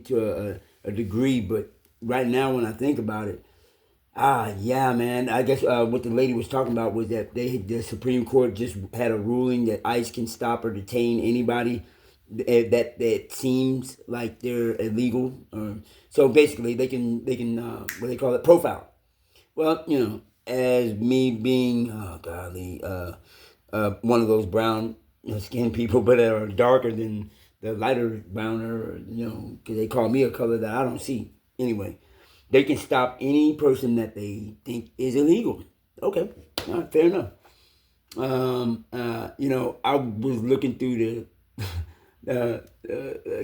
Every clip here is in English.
to a degree, but right now when I think about it, yeah, man. I guess what the lady was talking about was that the Supreme Court just had a ruling that ICE can stop or detain anybody that seems like they're illegal. So basically, they can what they call it, profile. Well, as me being golly, one of those brown skinned people, but that are darker than the lighter browner, because they call me a color that I don't see. Anyway, they can stop any person that they think is illegal. Okay, all right, fair enough. I was looking through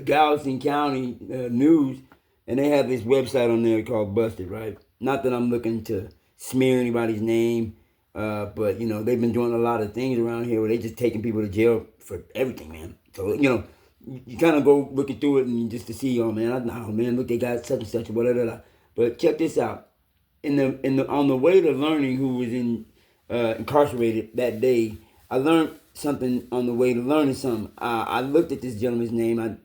Galveston County news, and they have this website on there called Busted, right? Not that I'm looking to smear anybody's name, but they've been doing a lot of things around here where they just taking people to jail for everything, man. So you kind of go looking through it and just to see, oh man, look, they got such and such, whatever. But check this out. In the on the way to learning who was incarcerated that day, I learned something on the way to learning something. I looked at this gentleman's name. I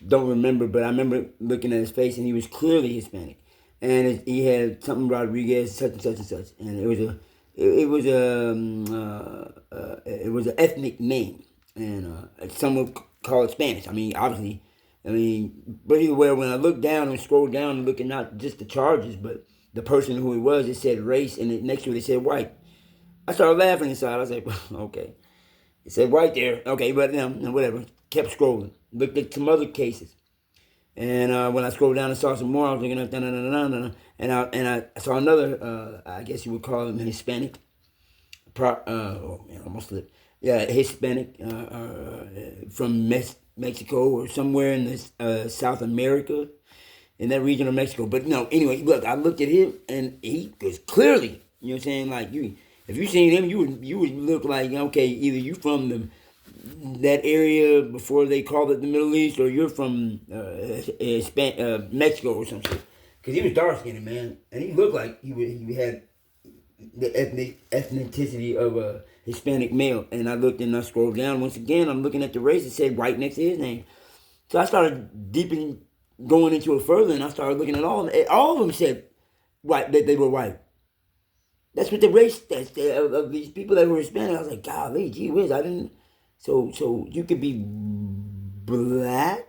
don't remember, but I remember looking at his face, and he was clearly Hispanic, and he had something Rodriguez, such and such and such, and it was an ethnic name, and some would call it Spanish. I mean, obviously, but either way, when I looked down and scrolled down and looking not just the charges, but the person who it was, it said race, and next to it, it said white. I started laughing inside. I was like, okay. It said white there. Okay, but whatever. Kept scrolling. Looked at some other cases. And when I scrolled down and saw some more, I was looking at and I saw another, I guess you would call him Hispanic. Oh man, almost slipped. Yeah, Hispanic from Mexico or somewhere in this South America, in that region of Mexico. But no, anyway, look, I looked at him and he was clearly, you know what I'm saying, like if you seen him, you would look like, okay, either you from that area before they called it the Middle East, or you're from Mexico or something. Because he was dark skinned, man, and he looked like he had the ethnicity of a Hispanic male. And I looked and I scrolled down once again. I'm looking at the race. It said right next to his name. So I started deeping going into it further, and I started looking at all of them. All of them said white, that they were white. That's what the race of these people that were Hispanic. I was like, golly, gee whiz, I didn't. So you could be black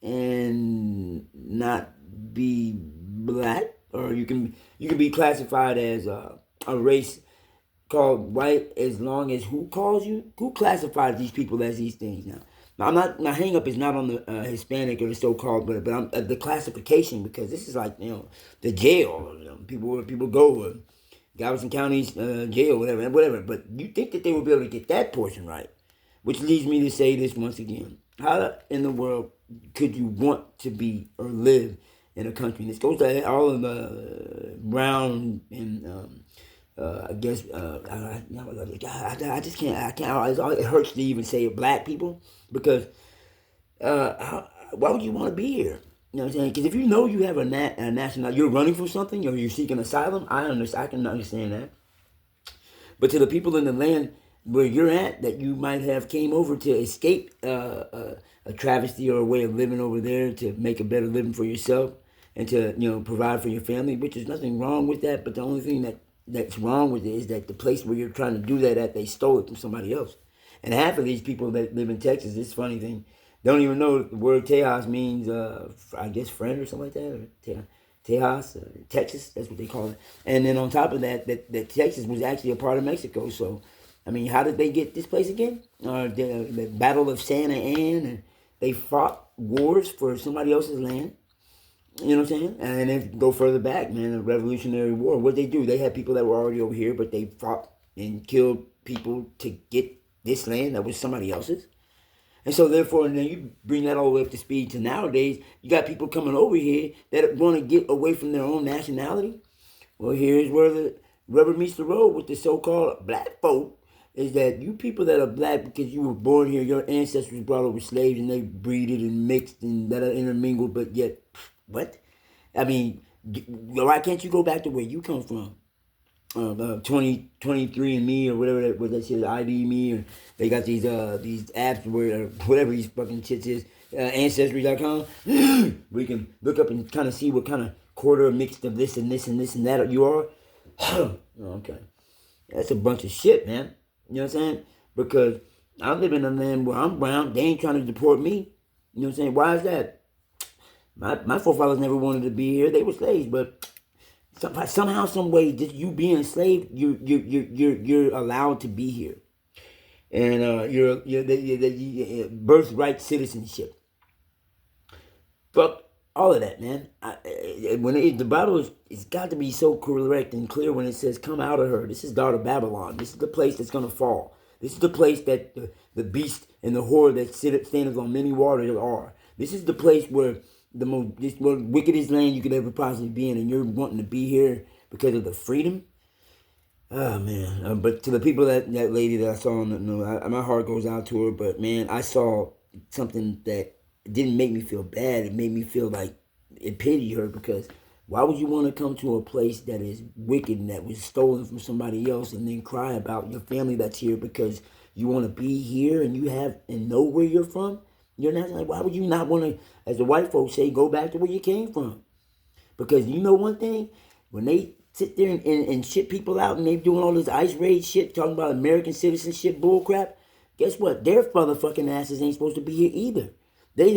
and not be black, or you can be classified as a race called white as long as who classifies these people as these things now. Now, I'm not, my hang up is not on the Hispanic or the so-called, but I'm the classification, because this is like the jail, people where people go, Galveston County's jail, whatever. But you think that they will be able to get that portion right, which leads me to say this once again: how in the world could you want to be or live in a country? And this goes to all of the brown and I guess I just can't. I can't. It hurts to even say black people, because why would you want to be here? You know what I'm saying? Because if you know you have a national, you're running for something, or you're seeking asylum. I can understand that. But to the people in the land where you're at, that you might have came over to escape a travesty or a way of living over there to make a better living for yourself, and to provide for your family, which is nothing wrong with that. But the only thing that's wrong with it is that the place where you're trying to do that at, they stole it from somebody else. And half of these people that live in Texas, this funny thing, don't even know the word Tejas means, I guess, friend or something like that. Or Tejas, Texas, that's what they call it. And then on top of that Texas was actually a part of Mexico. So, I mean, how did they get this place again? The Battle of Santa Anna, and they fought wars for somebody else's land. You know what I'm saying? And then go further back, man, the Revolutionary War. What they do? They had people that were already over here, but they fought and killed people to get this land that was somebody else's. And so therefore, and then you bring that all the way up to speed to nowadays, you got people coming over here that want to get away from their own nationality. Well, here's where the rubber meets the road with the so-called black folk, is that you people that are black because you were born here, your ancestors brought over slaves and they breeded and mixed and that are intermingled, but yet, what? I mean, why can't you go back to where you come from? 23 and me, or whatever that shit, ID me, or they got these apps where whatever these fucking shits is. Ancestry.com. We can look up and kind of see what kind of quarter mixed of this and this and this and that you are. Okay. That's a bunch of shit, man. You know what I'm saying? Because I live in a land where I'm brown. They ain't trying to deport me. You know what I'm saying? Why is that? My forefathers never wanted to be here. They were slaves, but somehow, some way, just you being enslaved, you're allowed to be here, and you're the birthright citizenship. Fuck all of that, man. The Bible it's got to be so correct and clear when it says, "Come out of her." This is daughter Babylon. This is the place that's gonna fall. This is the place that the beast and the whore that standeth on many waters are. This is the place where the most wickedest land you could ever possibly be in, and you're wanting to be here because of the freedom. Oh man! But to the people that lady that I saw, my heart goes out to her. But man, I saw something that didn't make me feel bad. It made me feel like it pitied her, because why would you want to come to a place that is wicked and that was stolen from somebody else and then cry about your family that's here because you want to be here and you have and know where you're from? You're not like, why would you not want to, as the white folks say, go back to where you came from? Because you know one thing, when they sit there and shit people out and they doing all this ice raid shit, talking about American citizenship bullcrap, guess what? Their motherfucking asses ain't supposed to be here either. They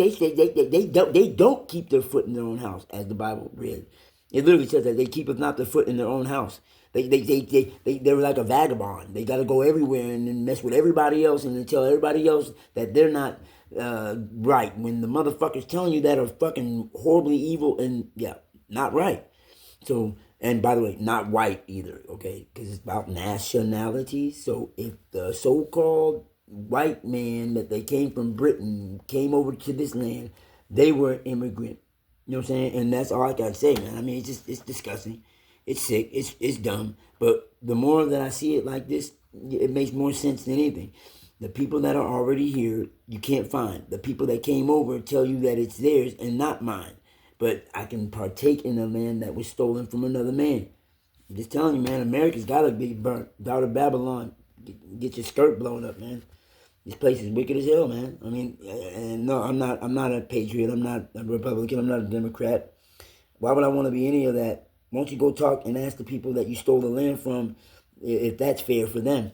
don't keep their foot in their own house, as the Bible read. It literally says that they keepeth not their foot in their own house. They're like a vagabond. They got to go everywhere and then mess with everybody else and then tell everybody else that they're not right, when the motherfuckers telling you that are fucking horribly evil and not right. So, and by the way, not white either, okay? Because it's about nationality. So if the so-called white man that they came from Britain came over to this land, they were an immigrant. You know what I'm saying? And that's all I gotta say, man. I mean, it's disgusting. It's sick. It's dumb. But the more that I see it like this, it makes more sense than anything. The people that are already here, you can't find. The people that came over tell you that it's theirs and not mine. But I can partake in a land that was stolen from another man. I'm just telling you, man, America's gotta be burnt. Daughter Babylon, get your skirt blown up, man. This place is wicked as hell, man. I mean, and no, I'm not a patriot. I'm not a Republican. I'm not a Democrat. Why would I want to be any of that? Why don't you go talk and ask the people that you stole the land from if that's fair for them?